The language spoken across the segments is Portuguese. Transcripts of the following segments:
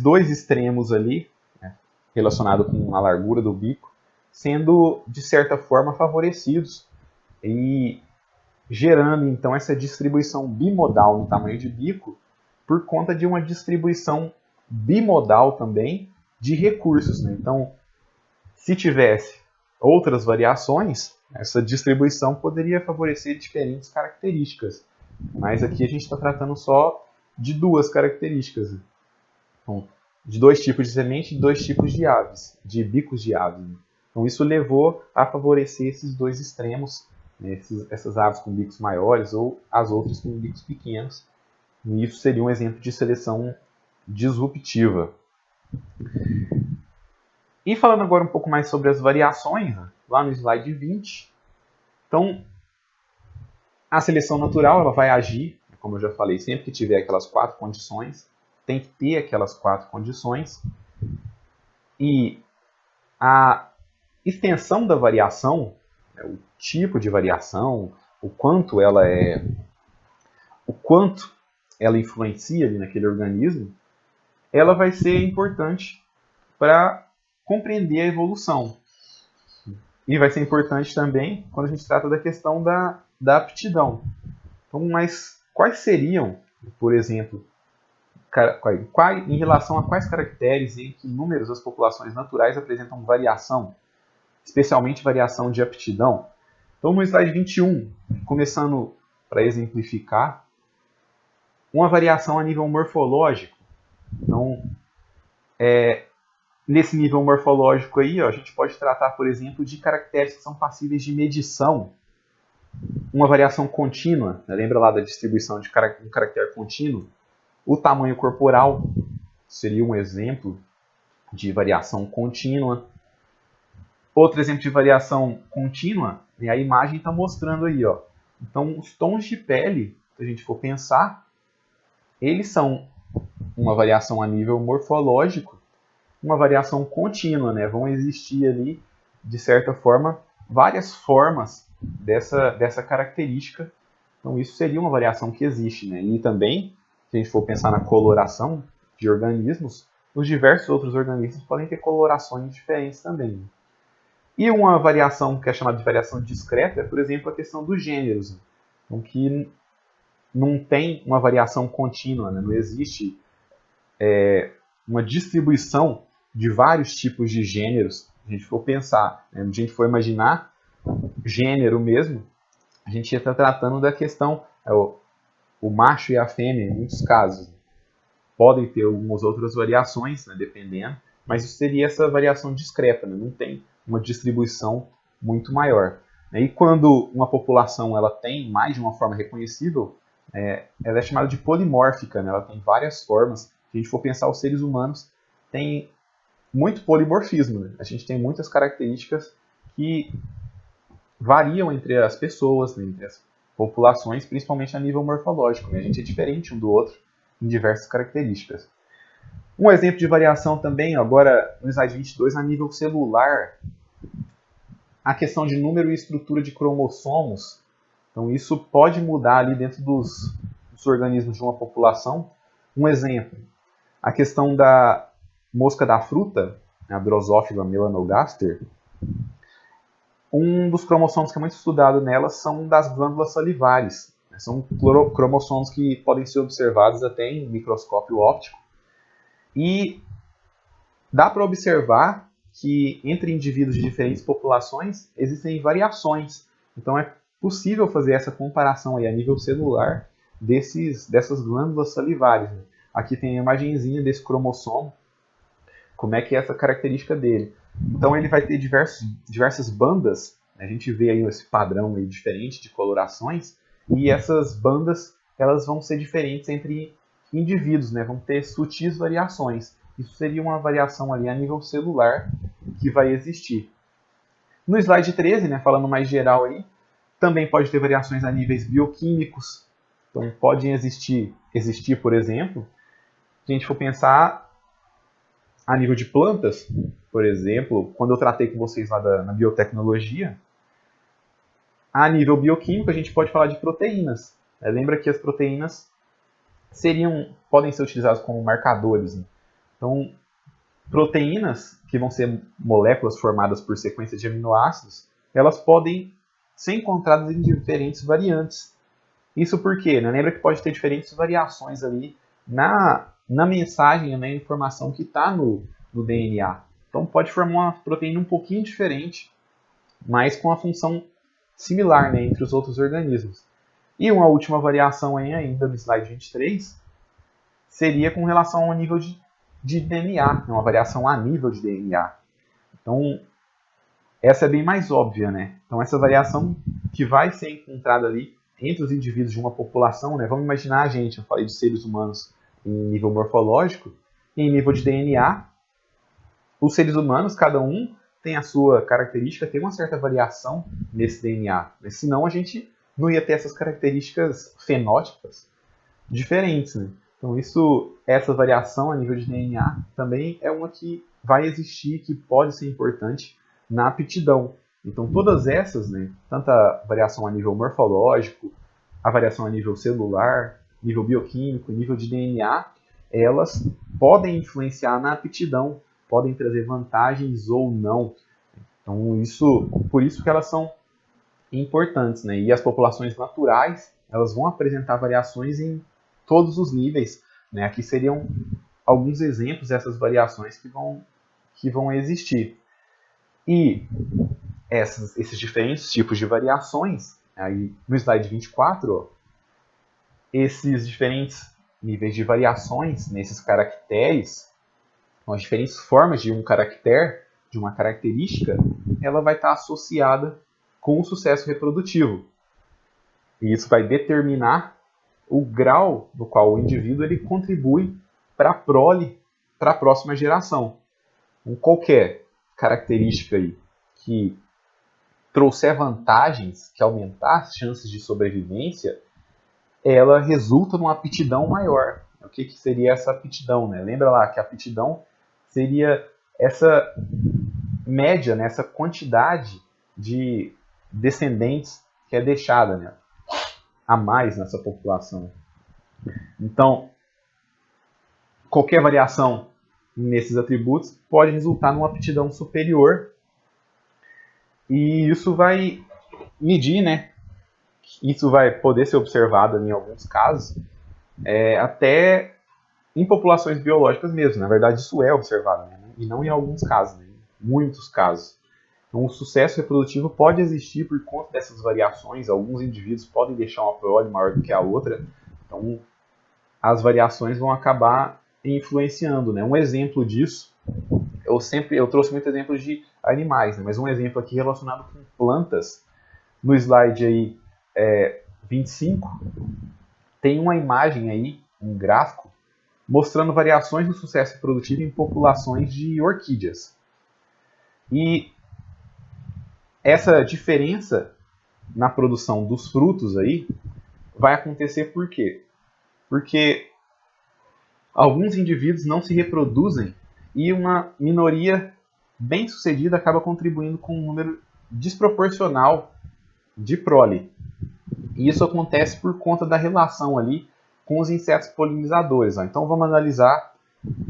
dois extremos ali, né, relacionado com a largura do bico, sendo, de certa forma, favorecidos e gerando, então, essa distribuição bimodal no tamanho de bico por conta de uma distribuição bimodal também de recursos, né? Então, se tivesse outras variações, essa distribuição poderia favorecer diferentes características. Mas aqui a gente está tratando só de duas características. Né? Então, de dois tipos de semente e dois tipos de aves, de bicos de aves. Né? Então isso levou a favorecer esses dois extremos, né? Essas aves com bicos maiores ou as outras com bicos pequenos. E isso seria um exemplo de seleção disruptiva. E falando agora um pouco mais sobre as variações, né? Lá no slide 20. Então, a seleção natural ela vai agir, como eu já falei, sempre que tiver aquelas quatro condições, tem que ter aquelas quatro condições. E a extensão da variação, o tipo de variação, o quanto ela influencia ali naquele organismo, ela vai ser importante para compreender a evolução. E vai ser importante também quando a gente trata da questão da aptidão. Então, mas quais seriam, por exemplo, em relação a quais caracteres e em que números as populações naturais apresentam variação, especialmente variação de aptidão? Então, no slide 21, começando para exemplificar, uma variação a nível morfológico. Então, nesse nível morfológico aí, ó, a gente pode tratar, por exemplo, de caracteres que são passíveis de medição. Uma variação contínua, né? Lembra lá da distribuição de um caractere contínuo? O tamanho corporal seria um exemplo de variação contínua. Outro exemplo de variação contínua, a imagem está mostrando aí. Ó. Então, os tons de pele, se a gente for pensar, eles são uma variação a nível morfológico, uma variação contínua. Né? Vão existir ali, de certa forma, várias formas dessa característica. Então, isso seria uma variação que existe. Né? E também, se a gente for pensar na coloração de organismos, os diversos outros organismos podem ter colorações diferentes também. E uma variação que é chamada de variação discreta é, por exemplo, a questão dos gêneros. Então, que não tem uma variação contínua, né? Não existe uma distribuição de vários tipos de gêneros. Se a gente for pensar, né? Se a gente for imaginar gênero mesmo, a gente está tratando da questão, o macho e a fêmea, em muitos casos. Podem ter algumas outras variações, né, dependendo, mas isso seria essa variação discreta, né? Não tem uma distribuição muito maior. E quando uma população ela tem mais de uma forma reconhecível, ela é chamada de polimórfica, né? Ela tem várias formas. Se a gente for pensar, os seres humanos têm muito polimorfismo. Né? A gente tem muitas características que variam entre as pessoas, né? Entre as populações, principalmente a nível morfológico. Né? A gente é diferente um do outro em diversas características. Um exemplo de variação também, agora no slide 22, a nível celular, a questão de número e estrutura de cromossomos. Então, isso pode mudar ali dentro dos organismos de uma população. Um exemplo, a questão da mosca da fruta, a Drosophila melanogaster. Um dos cromossomos que é muito estudado nela são das glândulas salivares. São cromossomos que podem ser observados até em microscópio óptico. E dá para observar que entre indivíduos de diferentes populações existem variações. Então é possível fazer essa comparação aí a nível celular dessas glândulas salivares. Aqui tem a imagenzinha desse cromossomo, como é que é essa característica dele. Então ele vai ter diversas bandas, a gente vê aí esse padrão aí diferente de colorações, e essas bandas elas vão ser diferentes entre indivíduos, né? Vão ter sutis variações. Isso seria uma variação ali a nível celular que vai existir. No slide 13, né, falando mais geral aí, também pode ter variações a níveis bioquímicos. Então podem existir, por exemplo, se a gente for pensar a nível de plantas, por exemplo, quando eu tratei com vocês lá na biotecnologia, a nível bioquímico a gente pode falar de proteínas. Lembra que as proteínas podem ser utilizadas como marcadores, né? Então, proteínas, que vão ser moléculas formadas por sequências de aminoácidos, elas podem ser encontradas em diferentes variantes. Isso porque, né? Lembra que pode ter diferentes variações ali na mensagem, na informação que está no DNA. Então pode formar uma proteína um pouquinho diferente, mas com a função similar, né, entre os outros organismos. E uma última variação aí ainda no slide 23 seria com relação ao nível de DNA, uma variação a nível de DNA. Então, essa é bem mais óbvia, né? Então, essa variação que vai ser encontrada ali entre os indivíduos de uma população, né? Vamos imaginar a gente, eu falei de seres humanos em nível morfológico, e em nível de DNA, os seres humanos, cada um tem a sua característica, tem uma certa variação nesse DNA. Mas senão a gente não ia ter essas características fenótipas diferentes, né? Então essa variação a nível de DNA também é uma que vai existir, que pode ser importante na aptidão. Então todas essas, né, tanto a variação a nível morfológico, a variação a nível celular, nível bioquímico, nível de DNA, elas podem influenciar na aptidão, podem trazer vantagens ou não. Então por isso que elas são importantes, né? E as populações naturais, elas vão apresentar variações em todos os níveis, né? Aqui seriam alguns exemplos dessas variações que vão existir. E esses diferentes tipos de variações, aí no slide 24, ó, esses diferentes níveis de variações nesses caracteres, as diferentes formas de um caractere, de uma característica, ela vai estar associada com o sucesso reprodutivo. E isso vai determinar o grau no qual o indivíduo ele contribui para a prole, para a próxima geração. Então, qualquer característica aí que trouxer vantagens, que aumentar as chances de sobrevivência, ela resulta numa aptidão maior. O que seria essa aptidão, né? Lembra lá que a aptidão seria essa média, né? Essa quantidade de descendentes que é deixada, né, a mais nessa população. Então, qualquer variação nesses atributos pode resultar numa aptidão superior, e isso vai medir, né? Isso vai poder ser observado em alguns casos, até em populações biológicas mesmo. Na verdade, isso é observado, né? E não em alguns casos, né? Em muitos casos. Então, o sucesso reprodutivo pode existir por conta dessas variações. Alguns indivíduos podem deixar uma prole maior do que a outra. Então, as variações vão acabar influenciando, né? Um exemplo disso, eu trouxe muitos exemplos de animais, né? Mas um exemplo aqui relacionado com plantas, no slide aí 25, tem uma imagem aí, um gráfico, mostrando variações no sucesso reprodutivo em populações de orquídeas. E essa diferença na produção dos frutos aí vai acontecer por quê? Porque alguns indivíduos não se reproduzem e uma minoria bem-sucedida acaba contribuindo com um número desproporcional de prole. E isso acontece por conta da relação ali com os insetos polinizadores. Então vamos analisar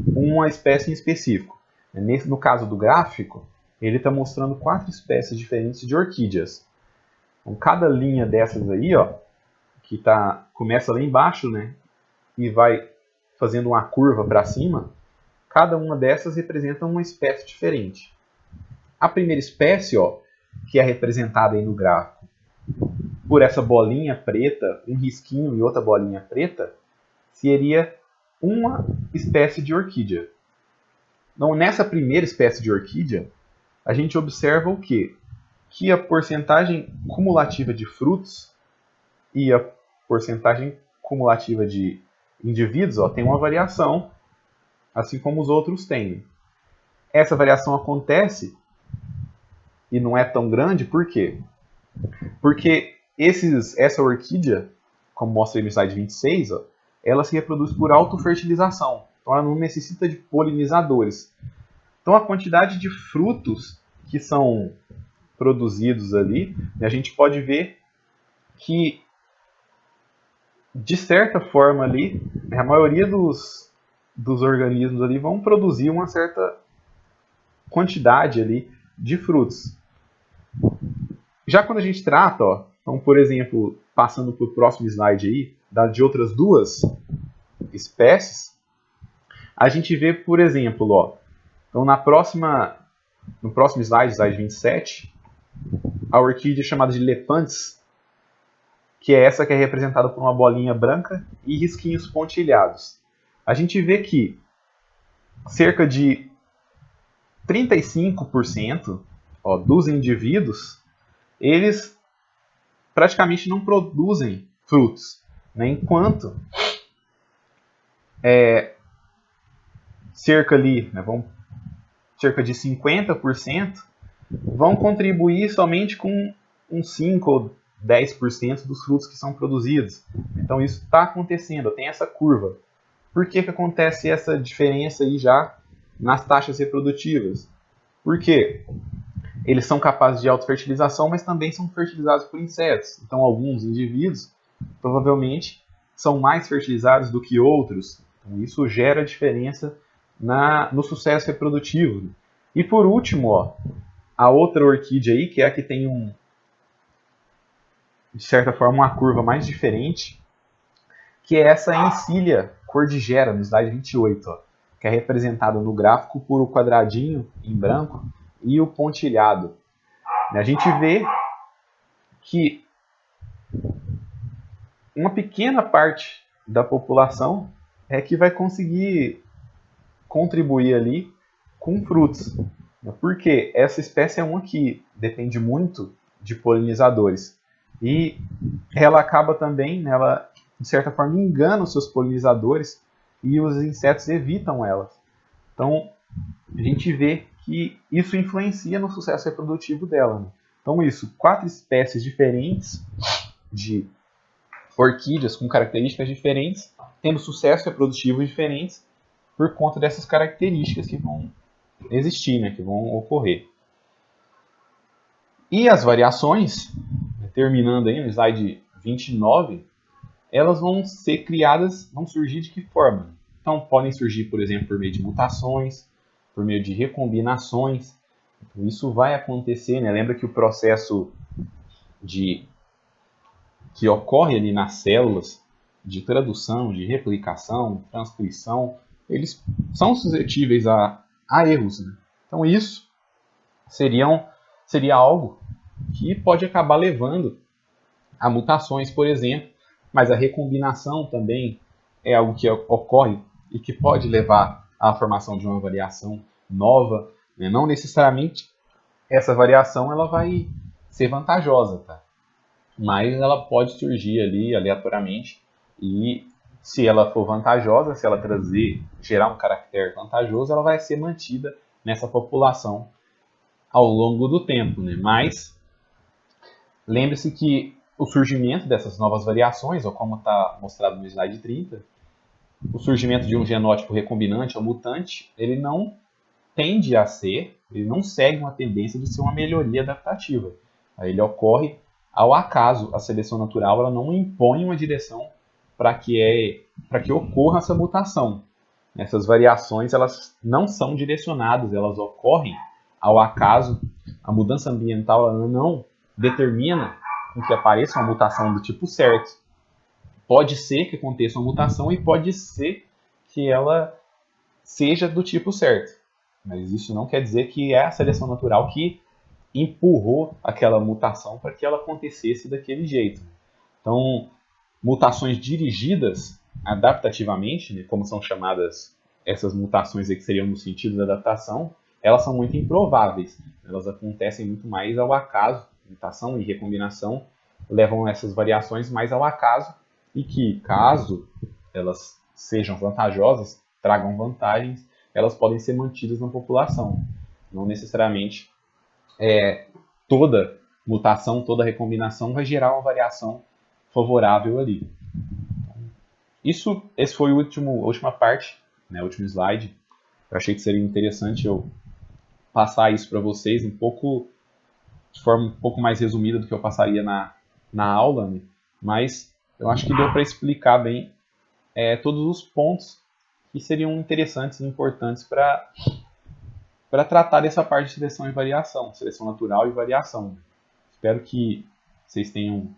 uma espécie em específico. No caso do gráfico, ele está mostrando 4 espécies diferentes de orquídeas. Então, cada linha dessas aí, ó, que começa lá embaixo, né, e vai fazendo uma curva para cima, cada uma dessas representa uma espécie diferente. A primeira espécie, ó, que é representada aí no gráfico por essa bolinha preta, um risquinho e outra bolinha preta, seria uma espécie de orquídea. Então, nessa primeira espécie de orquídea, a gente observa o quê? Que a porcentagem cumulativa de frutos e a porcentagem cumulativa de indivíduos, ó, tem uma variação, assim como os outros têm. Essa variação acontece e não é tão grande, por quê? Porque essa orquídea, como mostra aí no slide 26, ó, ela se reproduz por autofertilização. Então ela não necessita de polinizadores. Então a quantidade de frutos que são produzidos ali, a gente pode ver que, de certa forma ali, a maioria dos organismos ali vão produzir uma certa quantidade ali de frutos. Já quando a gente trata, ó, então, por exemplo, passando para o próximo slide aí, de outras duas espécies, a gente vê, por exemplo, ó, então no próximo slide, slide 27, a orquídea chamada de Lepanthes, que é essa que é representada por uma bolinha branca e risquinhos pontilhados. A gente vê que cerca de 35% dos indivíduos, eles praticamente não produzem frutos, né? Enquanto cerca de 50% vão contribuir somente com uns 5 ou 10% dos frutos que são produzidos. Então isso está acontecendo, tem essa curva. Por que acontece essa diferença aí já nas taxas reprodutivas? Porque eles são capazes de autofertilização, mas também são fertilizados por insetos. Então alguns indivíduos provavelmente são mais fertilizados do que outros. Então isso gera diferença no sucesso reprodutivo. E por último, ó, a outra orquídea aí, que é a que tem de certa forma, uma curva mais diferente, que é essa Encília cordigera, no slide 28, ó, que é representada no gráfico por o quadradinho em branco e o pontilhado. A gente vê que uma pequena parte da população é que vai conseguir contribuir ali com frutos. Porque essa espécie é uma que depende muito de polinizadores. E ela acaba também, ela de certa forma engana os seus polinizadores e os insetos evitam elas. Então a gente vê que isso influencia no sucesso reprodutivo dela. Né? Então isso, 4 espécies diferentes de orquídeas com características diferentes, tendo sucesso reprodutivo diferentes por conta dessas características que vão existir, né, que vão ocorrer. E as variações, terminando aí no slide 29, elas vão ser criadas, vão surgir de que forma? Então, podem surgir, por exemplo, por meio de mutações, por meio de recombinações. Então, isso vai acontecer, né? Lembra que o processo que ocorre ali nas células de tradução, de replicação, transcrição, eles são suscetíveis a erros. Né? Então, isso seria algo que pode acabar levando a mutações, por exemplo, mas a recombinação também é algo que ocorre e que pode levar à formação de uma variação nova. Né? Não necessariamente essa variação ela vai ser vantajosa, tá? Mas ela pode surgir ali aleatoriamente e se ela for vantajosa, se ela gerar um caractere vantajoso, ela vai ser mantida nessa população ao longo do tempo, né? Mas lembre-se que o surgimento dessas novas variações, ou como está mostrado no slide 30, o surgimento de um genótipo recombinante ou mutante, ele não tende a ser, ele não segue uma tendência de ser uma melhoria adaptativa. Ele ocorre ao acaso. A seleção natural ela não impõe uma direção para que ocorra essa mutação. Essas variações elas não são direcionadas, elas ocorrem ao acaso. A mudança ambiental ela não determina que apareça uma mutação do tipo certo. Pode ser que aconteça uma mutação e pode ser que ela seja do tipo certo. Mas isso não quer dizer que é a seleção natural que empurrou aquela mutação para que ela acontecesse daquele jeito. Então, mutações dirigidas adaptativamente, né, como são chamadas essas mutações aí que seriam no sentido da adaptação, elas são muito improváveis. Elas acontecem muito mais ao acaso. Mutação e recombinação levam essas variações mais ao acaso e que, caso elas sejam vantajosas, tragam vantagens, elas podem ser mantidas na população. Não necessariamente toda mutação, toda recombinação vai gerar uma variação favorável ali. Esse foi a última parte, né, o último slide. Eu achei que seria interessante eu passar isso para vocês de forma um pouco mais resumida do que eu passaria na aula, né? Mas eu acho que deu para explicar bem todos os pontos que seriam interessantes e importantes para tratar dessa parte de seleção e variação, seleção natural e variação. Espero que vocês tenham